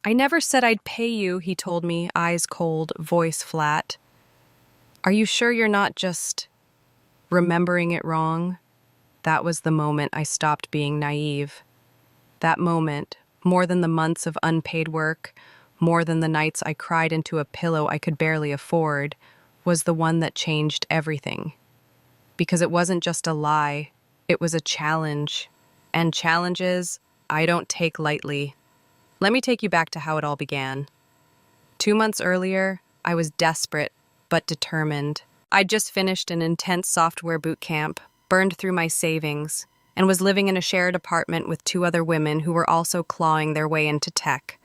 I never said I'd pay you, he told me, eyes cold, voice flat. Are you sure you're not just remembering it wrong? That was the moment I stopped being naive. That moment, more than the months of unpaid work, more than the nights I cried into a pillow I could barely afford, was the one that changed everything. Because it wasn't just a lie, it was a challenge. And challenges, I don't take lightly. Let me take you back to how it all began. 2 months earlier, I was desperate but determined. I'd just finished an intense software boot camp, burned through my savings, and was living in a shared apartment with two other women who were also clawing their way into tech.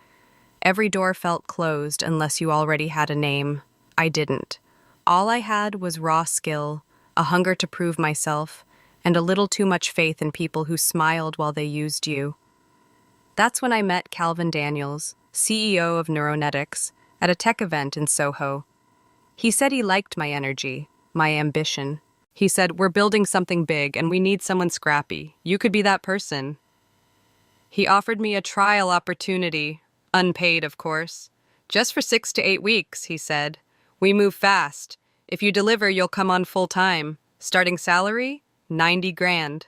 Every door felt closed unless you already had a name. I didn't. All I had was raw skill, a hunger to prove myself, and a little too much faith in people who smiled while they used you. That's when I met Calvin Daniels, CEO of Neuronetics, at a tech event in Soho. He said he liked my energy, my ambition. He said, "We're building something big and we need someone scrappy. You could be that person." He offered me a trial opportunity, unpaid, of course. Just for 6 to 8 weeks, he said. We move fast. If you deliver, you'll come on full time. Starting salary? 90 grand.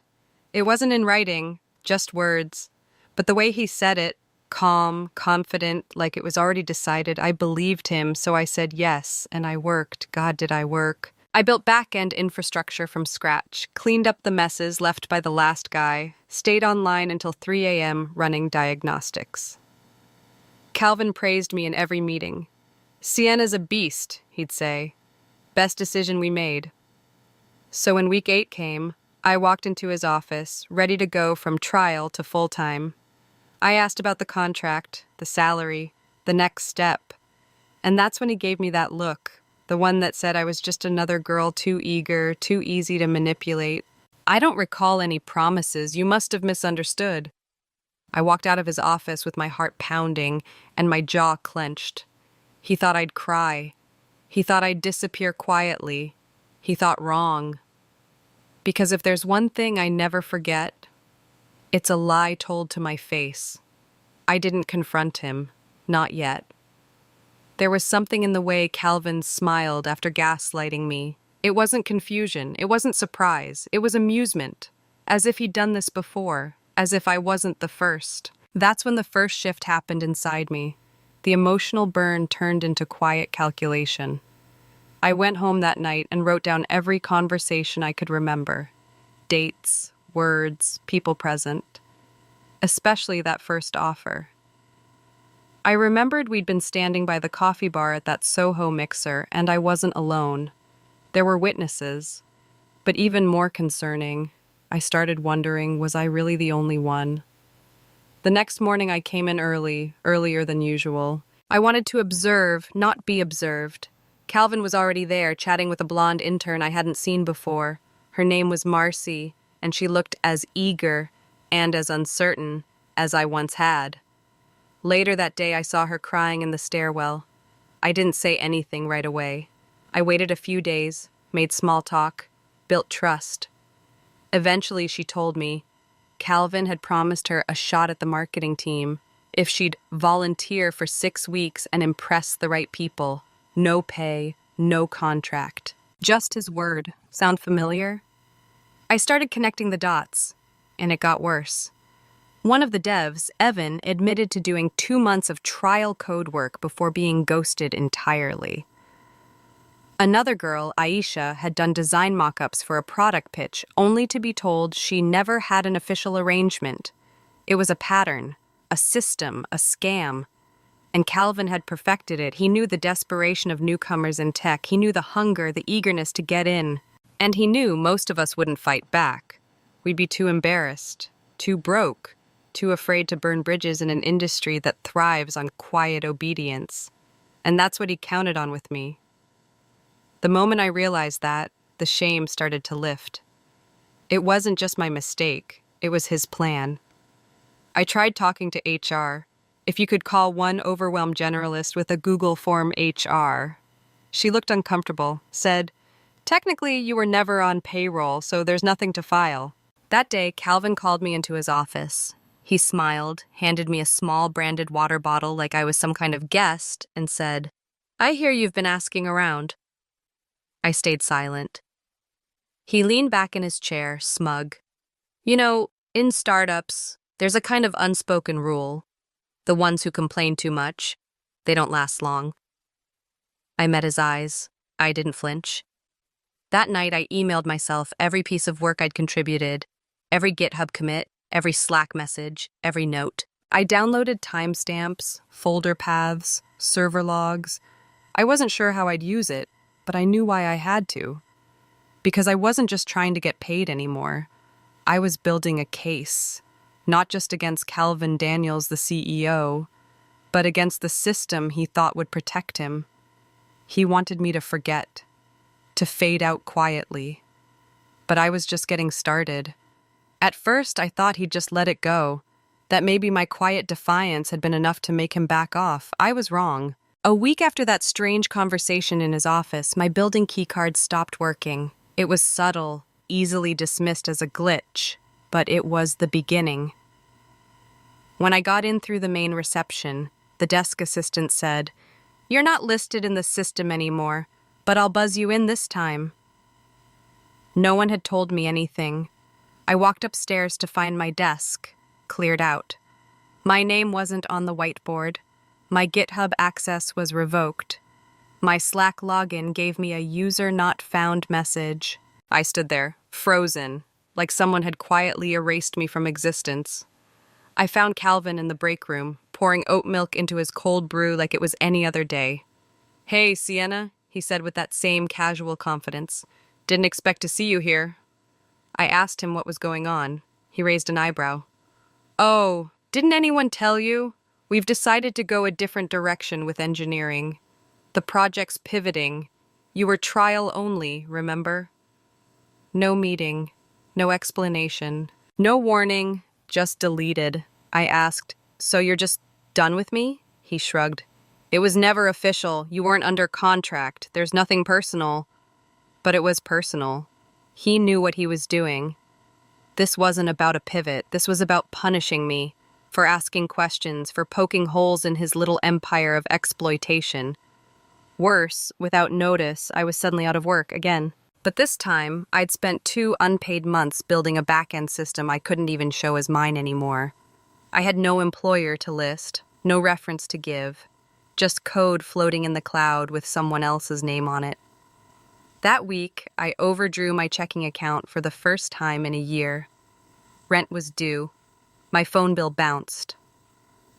It wasn't in writing, just words. But the way he said it, calm, confident, like it was already decided, I believed him, so I said yes, and I worked. God, did I work. I built back-end infrastructure from scratch, cleaned up the messes left by the last guy, stayed online until 3 a.m. running diagnostics. Calvin praised me in every meeting. "Sienna's a beast," he'd say. "Best decision we made." So when week 8 came, I walked into his office, ready to go from trial to full-time. I asked about the contract, the salary, the next step. And that's when he gave me that look, the one that said I was just another girl too eager, too easy to manipulate. I don't recall any promises. You must have misunderstood. I walked out of his office with my heart pounding and my jaw clenched. He thought I'd cry. He thought I'd disappear quietly. He thought wrong. Because if there's one thing I never forget, it's a lie told to my face. I didn't confront him, not yet. There was something in the way Calvin smiled after gaslighting me. It wasn't confusion, it wasn't surprise, it was amusement, as if he'd done this before, as if I wasn't the first. That's when the first shift happened inside me. The emotional burn turned into quiet calculation. I went home that night and wrote down every conversation I could remember. Dates, words, people present. Especially that first offer. I remembered we'd been standing by the coffee bar at that Soho mixer, and I wasn't alone. There were witnesses. But even more concerning, I started wondering, was I really the only one? The next morning I came in early, earlier than usual. I wanted to observe, not be observed. Calvin was already there, chatting with a blonde intern I hadn't seen before. Her name was Marcy, and she looked as eager and as uncertain as I once had. Later that day, I saw her crying in the stairwell. I didn't say anything right away. I waited a few days, made small talk, built trust. Eventually, she told me Calvin had promised her a shot at the marketing team if she'd volunteer for 6 weeks and impress the right people. No pay, no contract. Just his word. Sound familiar? I started connecting the dots, and it got worse. One of the devs, Evan, admitted to doing 2 months of trial code work before being ghosted entirely. Another girl, Aisha, had done design mock-ups for a product pitch, only to be told she never had an official arrangement. It was a pattern, a system, a scam. And Calvin had perfected it. He knew the desperation of newcomers in tech. He knew the hunger, the eagerness to get in. And he knew most of us wouldn't fight back. We'd be too embarrassed, too broke, too afraid to burn bridges in an industry that thrives on quiet obedience. And that's what he counted on with me. The moment I realized that, the shame started to lift. It wasn't just my mistake, it was his plan. I tried talking to HR. If you could call one overwhelmed generalist with a Google form HR. She looked uncomfortable, said, "Technically, you were never on payroll, so there's nothing to file." That day, Calvin called me into his office. He smiled, handed me a small branded water bottle like I was some kind of guest, and said, "I hear you've been asking around." I stayed silent. He leaned back in his chair, smug. You know, in startups, there's a kind of unspoken rule. The ones who complain too much, they don't last long. I met his eyes. I didn't flinch. That night, I emailed myself every piece of work I'd contributed, every GitHub commit, every Slack message, every note. I downloaded timestamps, folder paths, server logs. I wasn't sure how I'd use it, but I knew why I had to. Because I wasn't just trying to get paid anymore. I was building a case, not just against Calvin Daniels, the CEO, but against the system he thought would protect him. He wanted me to forget, to fade out quietly. But I was just getting started. At first, I thought he'd just let it go, that maybe my quiet defiance had been enough to make him back off. I was wrong. A week after that strange conversation in his office, my building keycard stopped working. It was subtle, easily dismissed as a glitch, but it was the beginning. When I got in through the main reception, the desk assistant said, "You're not listed in the system anymore, but I'll buzz you in this time." No one had told me anything. I walked upstairs to find my desk, cleared out. My name wasn't on the whiteboard. My GitHub access was revoked. My Slack login gave me a user not found message. I stood there, frozen, like someone had quietly erased me from existence. I found Calvin in the break room, pouring oat milk into his cold brew like it was any other day. "Hey, Sienna," he said with that same casual confidence. "Didn't expect to see you here." I asked him what was going on. He raised an eyebrow. "Oh, didn't anyone tell you? We've decided to go a different direction with engineering. The project's pivoting. You were trial only, remember?" No meeting, no explanation, no warning, just deleted. I asked, "So you're just done with me?" He shrugged. "It was never official. You weren't under contract. There's nothing personal." But it was personal. He knew what he was doing. This wasn't about a pivot. This was about punishing me, for asking questions, for poking holes in his little empire of exploitation. Worse, without notice, I was suddenly out of work again. But this time, I'd spent 2 unpaid months building a back-end system I couldn't even show as mine anymore. I had no employer to list, no reference to give, just code floating in the cloud with someone else's name on it. That week, I overdrew my checking account for the first time in a year. Rent was due. My phone bill bounced.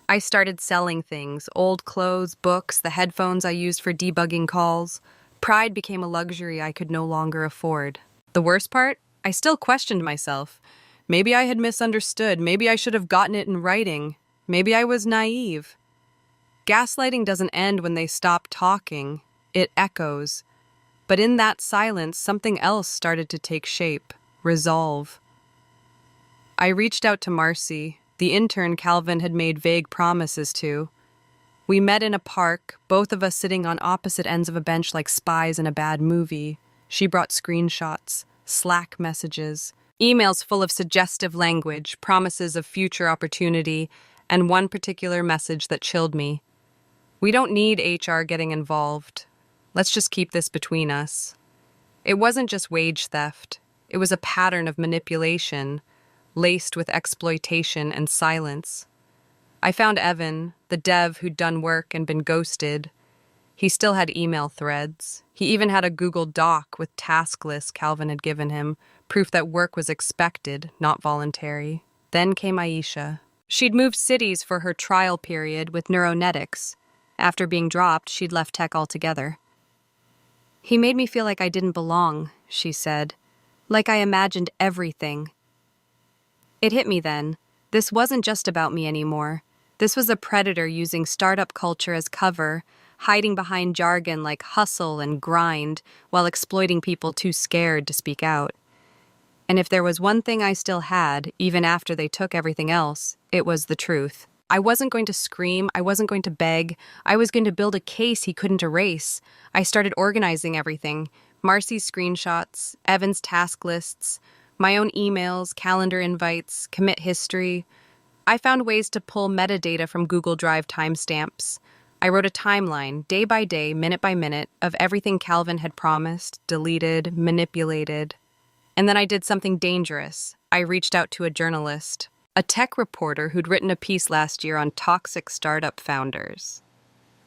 I started selling things, old clothes, books, the headphones I used for debugging calls. Pride became a luxury I could no longer afford. The worst part? I still questioned myself. Maybe I had misunderstood. Maybe I should have gotten it in writing. Maybe I was naive. Gaslighting doesn't end when they stop talking. It echoes. But in that silence, something else started to take shape, resolve. I reached out to Marcy, the intern Calvin had made vague promises to. We met in a park, both of us sitting on opposite ends of a bench like spies in a bad movie. She brought screenshots, Slack messages, emails full of suggestive language, promises of future opportunity, and one particular message that chilled me. "We don't need HR getting involved. Let's just keep this between us." It wasn't just wage theft. It was a pattern of manipulation, laced with exploitation and silence. I found Evan, the dev who'd done work and been ghosted. He still had email threads. He even had a Google Doc with task lists Calvin had given him, proof that work was expected, not voluntary. Then came Aisha. She'd moved cities for her trial period with neuronetics. After being dropped, she'd left tech altogether. "He made me feel like I didn't belong," she said. "Like I imagined everything." It hit me then. This wasn't just about me anymore. This was a predator using startup culture as cover, hiding behind jargon like hustle and grind, while exploiting people too scared to speak out. And if there was one thing I still had, even after they took everything else, it was the truth. I wasn't going to scream, I wasn't going to beg, I was going to build a case he couldn't erase. I started organizing everything. Marcy's screenshots, Evan's task lists, my own emails, calendar invites, commit history. I found ways to pull metadata from Google Drive timestamps. I wrote a timeline, day by day, minute by minute, of everything Calvin had promised, deleted, manipulated. And then I did something dangerous. I reached out to a journalist, a tech reporter who'd written a piece last year on toxic startup founders.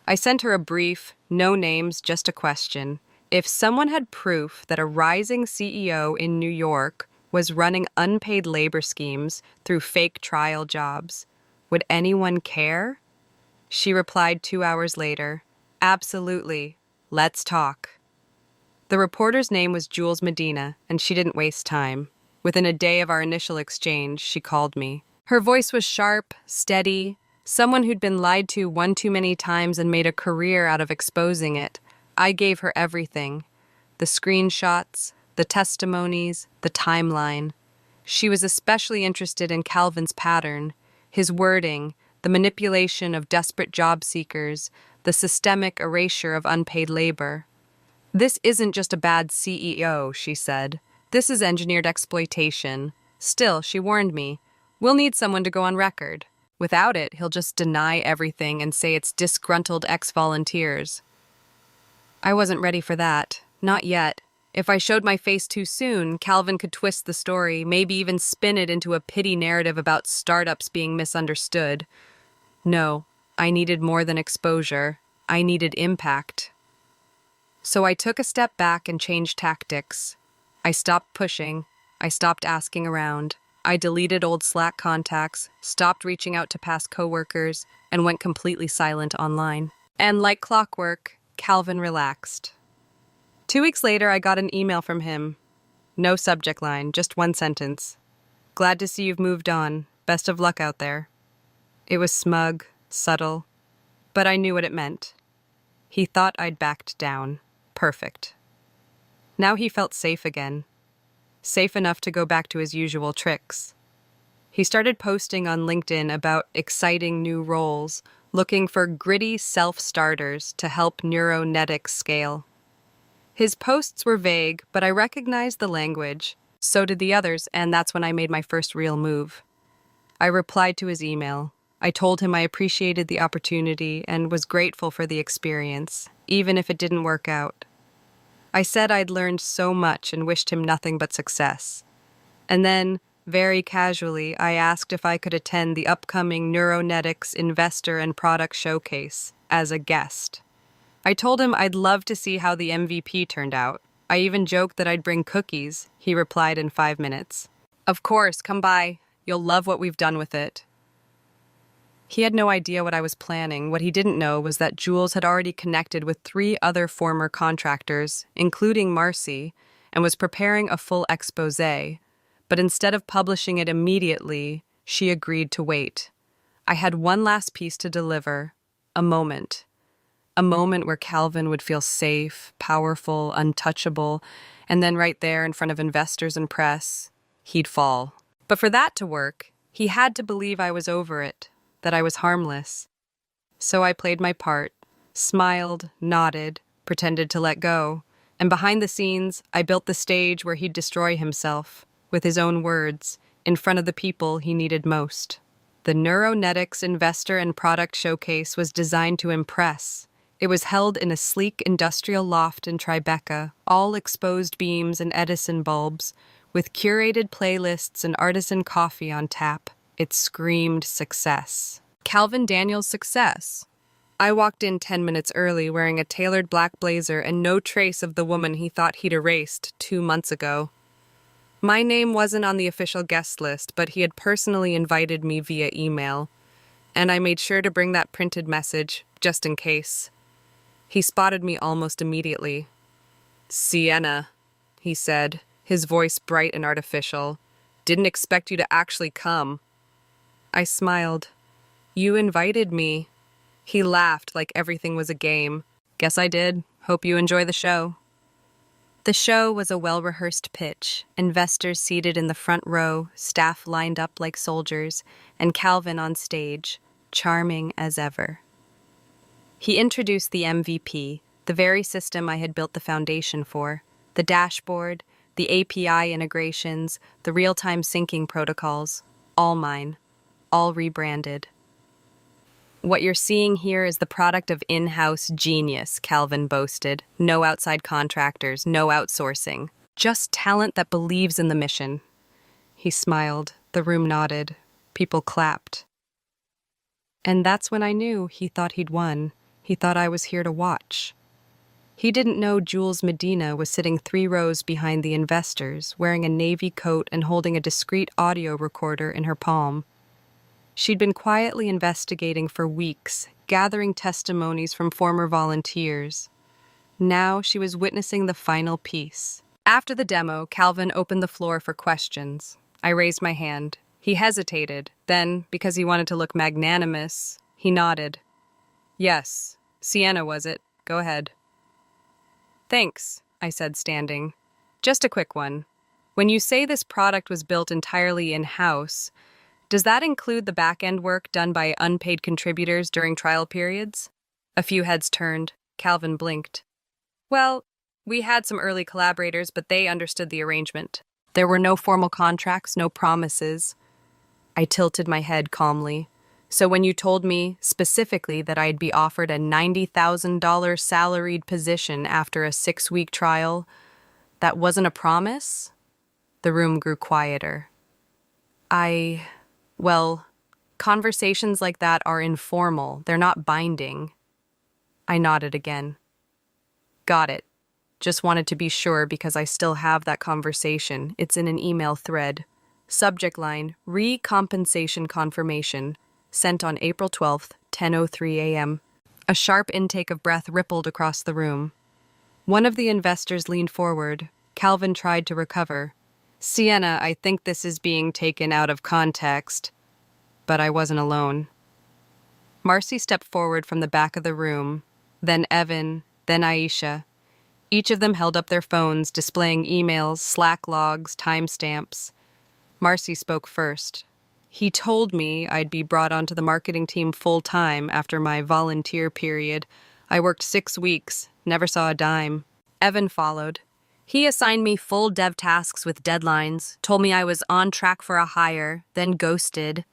I sent her a brief, no names, just a question. If someone had proof that a rising CEO in New York was running unpaid labor schemes through fake trial jobs, would anyone care? She replied 2 hours later, "Absolutely. Let's talk." The reporter's name was Jules Medina, and she didn't waste time. Within a day of our initial exchange, she called me. Her voice was sharp, steady, someone who'd been lied to one too many times and made a career out of exposing it. I gave her everything. The screenshots, the testimonies, the timeline. She was especially interested in Calvin's pattern, his wording, the manipulation of desperate job seekers, the systemic erasure of unpaid labor. "This isn't just a bad CEO," she said. "This is engineered exploitation." Still, she warned me, "We'll need someone to go on record. Without it, he'll just deny everything and say it's disgruntled ex-volunteers." I wasn't ready for that. Not yet. If I showed my face too soon, Calvin could twist the story, maybe even spin it into a pity narrative about startups being misunderstood. No, I needed more than exposure. I needed impact. So I took a step back and changed tactics. I stopped pushing. I stopped asking around. I deleted old Slack contacts, stopped reaching out to past coworkers, and went completely silent online. And like clockwork, Calvin relaxed. 2 weeks later, I got an email from him. No subject line, just one sentence. "Glad to see you've moved on. Best of luck out there." It was smug, subtle, but I knew what it meant. He thought I'd backed down. Perfect. Now he felt safe again. Safe enough to go back to his usual tricks. He started posting on LinkedIn about exciting new roles, looking for gritty self-starters to help neuronetics scale. His posts were vague, but I recognized the language. So did the others, and that's when I made my first real move. I replied to his email. I told him I appreciated the opportunity and was grateful for the experience, even if it didn't work out. I said I'd learned so much and wished him nothing but success. And then, very casually, I asked if I could attend the upcoming Neuronetics Investor and Product Showcase as a guest. I told him I'd love to see how the MVP turned out. I even joked that I'd bring cookies. He replied in 5 minutes. "Of course, come by. You'll love what we've done with it." He had no idea what I was planning. What he didn't know was that Jules had already connected with 3 other former contractors, including Marcy, and was preparing a full exposé. But instead of publishing it immediately, she agreed to wait. I had one last piece to deliver, a moment. A moment where Calvin would feel safe, powerful, untouchable, and then right there in front of investors and press, he'd fall. But for that to work, he had to believe I was over it, that I was harmless. So I played my part, smiled, nodded, pretended to let go, and behind the scenes, I built the stage where he'd destroy himself, with his own words, in front of the people he needed most. The Neuronetics Investor and Product Showcase was designed to impress. It was held in a sleek industrial loft in Tribeca, all exposed beams and Edison bulbs, with curated playlists and artisan coffee on tap. It screamed success. Calvin Daniels' success. I walked in 10 minutes early wearing a tailored black blazer and no trace of the woman he thought he'd erased 2 months ago. My name wasn't on the official guest list, but he had personally invited me via email, and I made sure to bring that printed message, just in case. He spotted me almost immediately. "Sienna," he said, his voice bright and artificial. "Didn't expect you to actually come." I smiled. "You invited me." He laughed like everything was a game. "Guess I did. Hope you enjoy the show." The show was a well-rehearsed pitch, investors seated in the front row, staff lined up like soldiers, and Calvin on stage, charming as ever. He introduced the MVP, the very system I had built the foundation for, the dashboard, the API integrations, the real-time syncing protocols, all mine. all rebranded. What you're seeing here is the product of in-house genius, Calvin boasted. No outside contractors, no outsourcing. Just talent that believes in the mission. He smiled. The room nodded. People clapped. And that's when I knew he thought he'd won. He thought I was here to watch. He didn't know Jules Medina was sitting 3 rows behind the investors, wearing a navy coat and holding a discreet audio recorder in her palm. She'd been quietly investigating for weeks, gathering testimonies from former volunteers. Now she was witnessing the final piece. After the demo, Calvin opened the floor for questions. I raised my hand. He hesitated. Then, because he wanted to look magnanimous, he nodded. Yes, Sienna was it. Go ahead. Thanks, I said, standing. Just a quick one. When you say this product was built entirely in-house, does that include the back-end work done by unpaid contributors during trial periods? A few heads turned. Calvin blinked. Well, we had some early collaborators, but they understood the arrangement. There were no formal contracts, no promises. I tilted my head calmly. So when you told me specifically that I'd be offered a $90,000 salaried position after a 6-week trial, that wasn't a promise? The room grew quieter. Well, conversations like that are informal. They're not binding. I nodded again. Got it. Just wanted to be sure because I still have that conversation. It's in an email thread. Subject line, Recompensation Confirmation, sent on April 12th, 10:03 a.m. A sharp intake of breath rippled across the room. One of the investors leaned forward. Calvin tried to recover. Sienna, I think this is being taken out of context. But I wasn't alone. Marcy stepped forward from the back of the room, then Evan, then Aisha. Each of them held up their phones, displaying emails, Slack logs, timestamps. Marcy spoke first. He told me I'd be brought onto the marketing team full-time after my volunteer period. I worked 6 weeks, never saw a dime. Evan followed. He assigned me full dev tasks with deadlines, told me I was on track for a hire, then ghosted.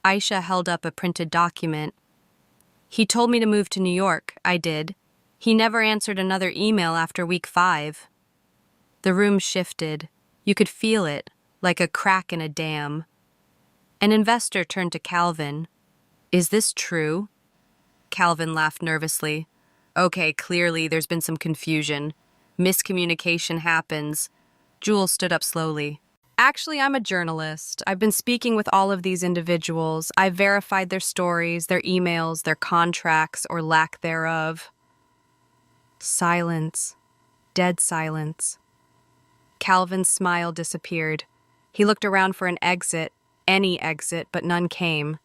Aisha held up a printed document. He told me to move to New York. I did. He never answered another email after week 5. The room shifted. You could feel it, like a crack in a dam. An investor turned to Calvin. Is this true? Calvin laughed nervously. Okay, clearly there's been some confusion. Miscommunication happens. Jules stood up slowly. Actually, I'm a journalist. I've been speaking with all of these individuals. I've verified their stories, their emails, their contracts, or lack thereof. Silence. Dead silence. Calvin's smile disappeared. He looked around for an exit, any exit, but none came.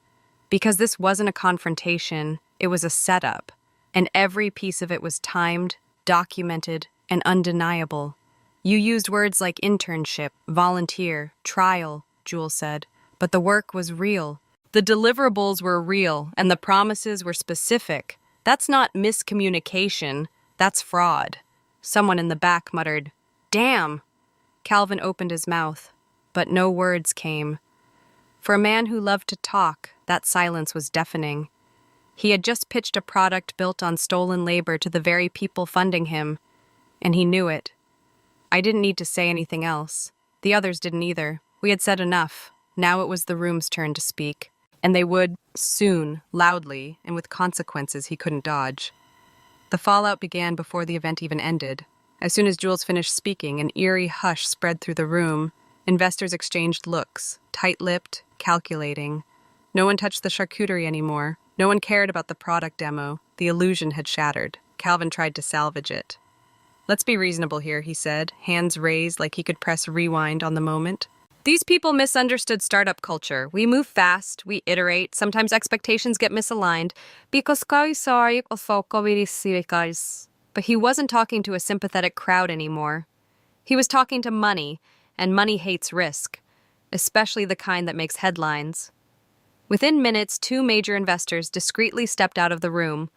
Because this wasn't a confrontation, it was a setup, and every piece of it was timed, documented, and undeniable. You used words like internship, volunteer, trial, Jules said, but the work was real. The deliverables were real, and the promises were specific. That's not miscommunication, that's fraud. Someone in the back muttered, "Damn!" Calvin opened his mouth, but no words came. For a man who loved to talk, that silence was deafening. He had just pitched a product built on stolen labor to the very people funding him, and he knew it. I didn't need to say anything else. The others didn't either. We had said enough. Now it was the room's turn to speak. And they would, soon, loudly, and with consequences he couldn't dodge. The fallout began before the event even ended. As soon as Jules finished speaking, an eerie hush spread through the room. Investors exchanged looks, tight-lipped, calculating. No one touched the charcuterie anymore. No one cared about the product demo. The illusion had shattered. Calvin tried to salvage it. Let's be reasonable here, he said, hands raised like he could press rewind on the moment. These people misunderstood startup culture. We move fast, we iterate, sometimes expectations get misaligned. But he wasn't talking to a sympathetic crowd anymore. He was talking to money, and money hates risk, especially the kind that makes headlines. Within minutes, 2 major investors discreetly stepped out of the room,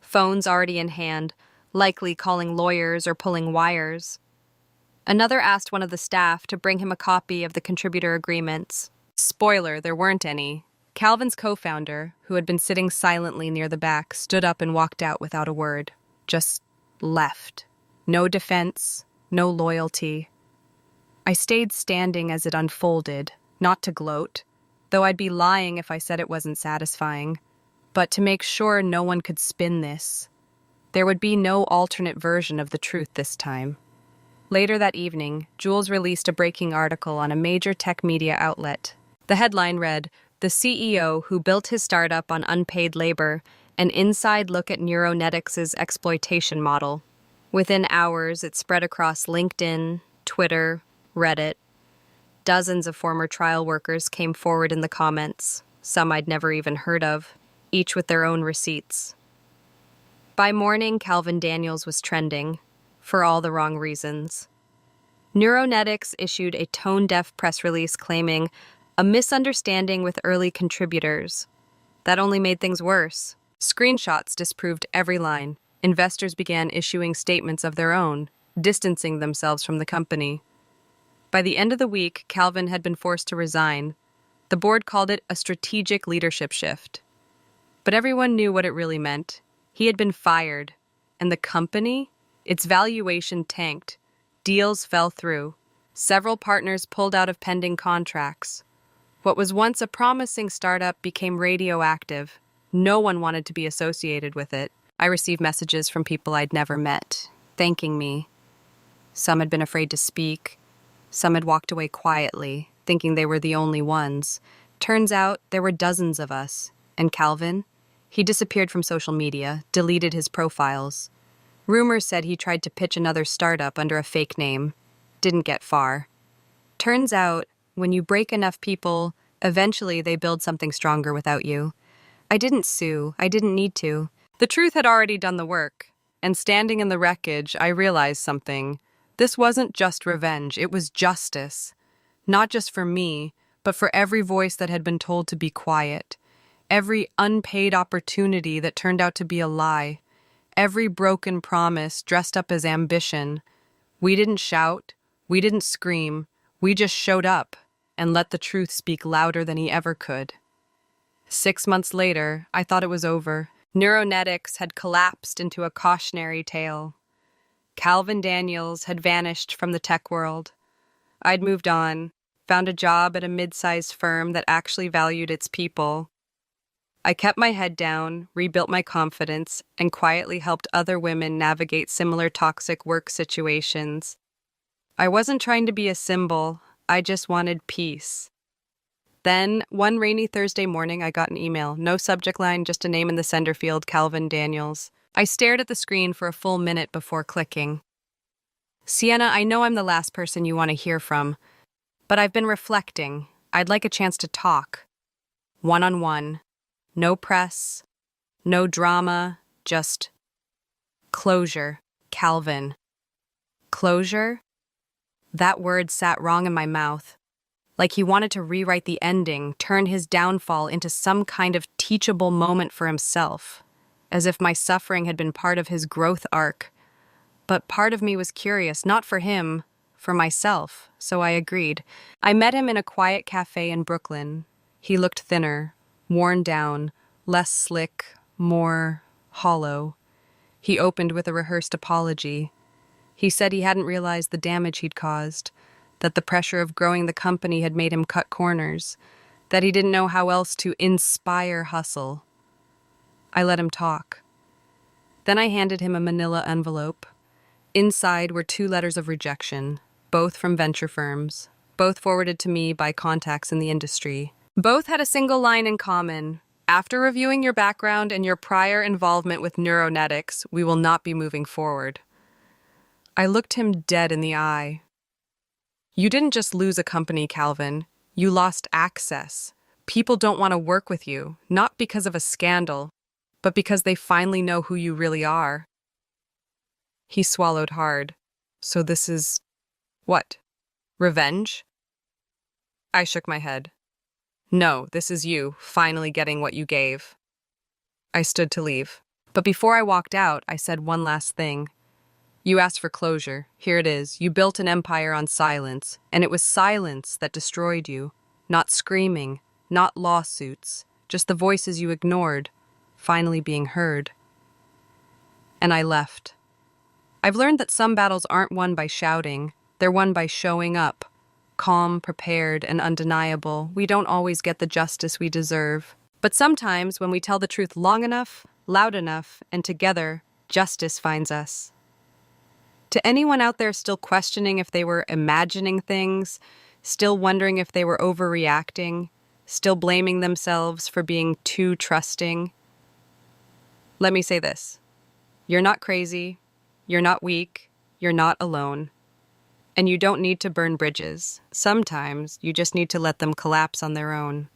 phones already in hand, likely calling lawyers or pulling wires. Another asked one of the staff to bring him a copy of the contributor agreements. Spoiler, there weren't any. Calvin's co-founder, who had been sitting silently near the back, stood up and walked out without a word. Just left. No defense, no loyalty. I stayed standing as it unfolded, not to gloat, though I'd be lying if I said it wasn't satisfying, but to make sure no one could spin this. There would be no alternate version of the truth this time. Later that evening, Jules released a breaking article on a major tech media outlet. The headline read, "The CEO who built his startup on unpaid labor, an inside look at Neuronetics' exploitation model." Within hours, it spread across LinkedIn, Twitter, Reddit. Dozens of former trial workers came forward in the comments, some I'd never even heard of, each with their own receipts. By morning, Calvin Daniels was trending, for all the wrong reasons. Neuronetics issued a tone-deaf press release claiming a misunderstanding with early contributors. That only made things worse. Screenshots disproved every line. Investors began issuing statements of their own, distancing themselves from the company. By the end of the week, Calvin had been forced to resign. The board called it a strategic leadership shift. But everyone knew what it really meant. He had been fired, and the company, its valuation tanked. Deals fell through. Several partners pulled out of pending contracts. What was once a promising startup became radioactive. No one wanted to be associated with it. I received messages from people I'd never met, thanking me. Some had been afraid to speak. Some had walked away quietly, thinking they were the only ones. Turns out there were dozens of us. And Calvin? He disappeared from social media, deleted his profiles. Rumors said he tried to pitch another startup under a fake name. Didn't get far. Turns out, when you break enough people, eventually they build something stronger without you. I didn't sue. I didn't need to. The truth had already done the work. And standing in the wreckage, I realized something. This wasn't just revenge, it was justice. Not just for me, but for every voice that had been told to be quiet. Every unpaid opportunity that turned out to be a lie. Every broken promise dressed up as ambition. We didn't shout, we didn't scream, we just showed up and let the truth speak louder than he ever could. 6 months later, I thought it was over. Neuronetics had collapsed into a cautionary tale. Calvin Daniels had vanished from the tech world. I'd moved on, found a job at a mid-sized firm that actually valued its people. I kept my head down, rebuilt my confidence, and quietly helped other women navigate similar toxic work situations. I wasn't trying to be a symbol, I just wanted peace. Then, one rainy Thursday morning, I got an email. No subject line, just a name in the sender field, Calvin Daniels. I stared at the screen for a full minute before clicking. "Sienna, I know I'm the last person you want to hear from, but I've been reflecting. I'd like a chance to talk. One-on-one. No press, no drama, just closure. Calvin." Closure? That word sat wrong in my mouth. Like he wanted to rewrite the ending, turn his downfall into some kind of teachable moment for himself, as if my suffering had been part of his growth arc. But part of me was curious, not for him, for myself, so I agreed. I met him in a quiet cafe in Brooklyn. He looked thinner, worn down, less slick, more hollow. He opened with a rehearsed apology. He said he hadn't realized the damage he'd caused, that the pressure of growing the company had made him cut corners, that he didn't know how else to inspire hustle. I let him talk. Then I handed him a manila envelope. Inside were 2 letters of rejection, both from venture firms, both forwarded to me by contacts in the industry. Both had a single line in common. "After reviewing your background and your prior involvement with Neuronetics, we will not be moving forward." I looked him dead in the eye. "You didn't just lose a company, Calvin. You lost access. People don't want to work with you, not because of a scandal, but because they finally know who you really are." He swallowed hard. "So this is... what? Revenge?" I shook my head. "No, this is you, finally getting what you gave." I stood to leave. But before I walked out, I said one last thing. "You asked for closure. Here it is. You built an empire on silence, and it was silence that destroyed you. Not screaming, not lawsuits, just the voices you ignored, finally being heard. And I left. I've learned that some battles aren't won by shouting, they're won by showing up. Calm, prepared, and undeniable, we don't always get the justice we deserve. But sometimes, when we tell the truth long enough, loud enough, and together, justice finds us. To anyone out there still questioning if they were imagining things, still wondering if they were overreacting, still blaming themselves for being too trusting, let me say this. You're not crazy, you're not weak, you're not alone. And you don't need to burn bridges. Sometimes you just need to let them collapse on their own.